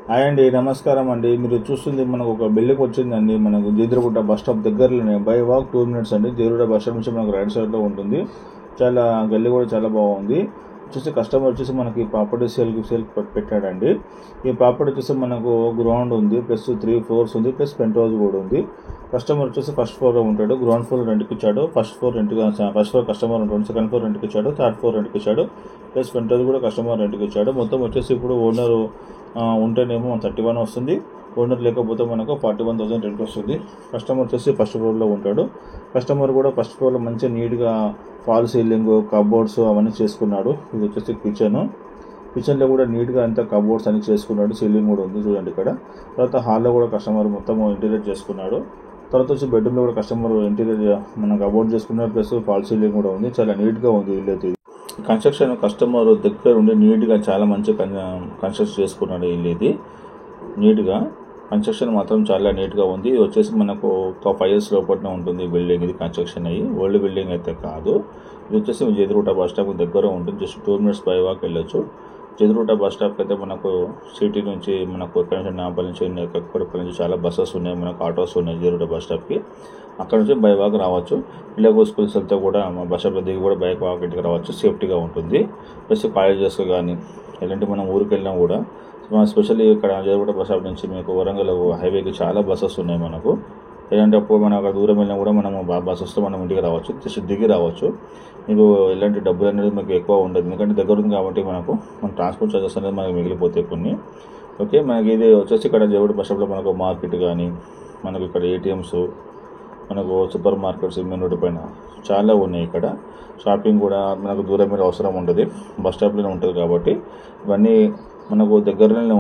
Hi అండి, నమస్కారం అండి. మీరు చూస్తుంది మనకు ఒక బిల్డింగ్ వచ్చిందండి. మనకు జేదిరగుట్ట బస్ స్టాప్ దగ్గరలోనే బై వాక్ 2 మినిట్స్ అండి. జేదిరగుట్ట బస్ స్టాప్ నుంచి మనకు రైట్ సైడ్లో ఉంటుంది. చాలా గల్లీ కూడా చాలా బాగుంది. కస్టమర్ వచ్చేసి మనకి ప్రాపర్టీ సేల్ పెట్టాడండి. ఈ ప్రాపర్టీ వచ్చేసి మనకు గ్రౌండ్ ఉంది, ప్లస్ 3 floors ఉంది, ప్లస్ పెంట్ హౌస్ కూడా ఉంది. కస్టమర్ వచ్చేసి ఫస్ట్ ఫ్లోర్లో ఉంటాడు. గ్రౌండ్ ఫ్లోర్ రెంట్కి ఇచ్చాడు. ఫస్ట్ ఫ్లోర్ కస్టమర్ ఉంటాడు. సెకండ్ ఫ్లోర్ రెంట్కి ఇచ్చాడు. థర్డ్ ఫ్లోర్ రెంట్కి ఇచ్చాడు. ప్లస్ పెంట్ హౌస్ కూడా కస్టమర్ రెంట్కి ఇచ్చాడు. మొత్తం వచ్చేసి ఇప్పుడు ఓనర్ ఉంటేనేమో 31 వస్తుంది. ఓనర్ లేకపోతే మనకు 41,000 రెంట్ వస్తుంది. కస్టమర్ వచ్చేసి ఫస్ట్ ఫ్లోర్లో ఉంటాడు. కస్టమర్ కూడా ఫస్ట్ ఫ్లోర్లో మంచిగా నీట్గా ఫాల్ సీలింగ్, కబోర్డ్స్ అవన్నీ చేసుకున్నాడు. ఇది వచ్చేసి కిచెన్లో కూడా నీట్గా అంతా కబోర్డ్స్ అన్ని చేసుకున్నాడు. సీలింగ్ కూడా ఉంది చూడండి ఇక్కడ. తర్వాత హాల్లో కూడా కస్టమర్ మొత్తం ఇంటీరియర్ చేసుకున్నాడు. తర్వాత వచ్చి బెడ్రూమ్లో కూడా కస్టమర్ ఇంటీరియర్ మన కబోర్డ్ చేసుకున్నాడు. ప్లస్ ఫాల్ సీలింగ్ కూడా ఉంది. చాలా నీట్గా ఉంది ఇల్లు అయితే. కన్స్ట్రక్షన్ కస్టమర్ దగ్గర ఉండి నీట్గా చాలా మంచి కన్స్ట్రక్ట్ చేసుకున్నాడు ఇల్లు ఇది. నీట్గా కన్స్ట్రక్షన్ మాత్రం చాలా నీట్గా ఉంది. ఇది వచ్చేసి మనకు ఒక 5 years లోపలనే ఉంటుంది బిల్డింగ్. ఇది కన్స్ట్రక్షన్ అయ్యి ఓల్డ్ బిల్డింగ్ అయితే కాదు. ఇది వచ్చేసి జేదిరగుట్ట బస్ స్టాప్ దగ్గర ఉంటుంది. జస్ట్ 2 minutes బై వాక్ వెళ్ళొచ్చు. జేదిరగుట్ట బస్ స్టాప్ అయితే మనకు సిటీ నుంచి మనకు ఎక్కడి నుంచి నాంపల్లి నుంచి ఎక్కడి నుంచి చాలా బస్సెస్ ఉన్నాయి, మనకు ఆటోస్ ఉన్నాయి జేదిరగుట్ట బస్ స్టాప్కి. అక్కడ నుంచి బై వాక్ రావచ్చు. పిల్లలకు స్కూల్స్ వెళ్తే కూడా బస్ స్టాప్లో దిగి కూడా బైక్ వాక్ ఇంటికి రావచ్చు. సేఫ్టీగా ఉంటుంది. ప్లస్ కాలేజెస్ కానీ ఎలాంటి మనం ఊరికి వెళ్ళినా కూడా స్పెషల్లీ ఇక్కడ జేదిరగుట్ట బస్ స్టాప్ నుంచి మీకు వరంగల్ హైవేకి చాలా బస్సెస్ ఉన్నాయి మనకు. ఎలాంటి అప్పుడు మనం అక్కడ దూరం వెళ్ళినా కూడా మనం బస్సెస్తో మనం ఇంటికి రావచ్చు. జస్ట్ దిగి రావచ్చు. మీకు ఎలాంటి డబ్బులు అనేది మీకు ఎక్కువ ఉండదు, ఎందుకంటే దగ్గర ఉంది కాబట్టి మన ట్రాన్స్పోర్ట్ చార్జెస్ అనేది మనకు మిగిలిపోతాయి కొన్ని. ఓకే, మనకి ఇది వచ్చేసి ఇక్కడ జేదిరగుట్ట బస్ స్టాప్లో మనకు మార్కెట్ కానీ, మనకు ఇక్కడ ATMs, మనకు సూపర్ మార్కెట్స్ మెయిన్ రోడ్డు పైన చాలా ఉన్నాయి. ఇక్కడ షాపింగ్ కూడా మనకు దూరం మీద అవసరం ఉండదు, బస్ స్టాప్లోనే ఉంటుంది కాబట్టి ఇవన్నీ మనకు దగ్గరలోనే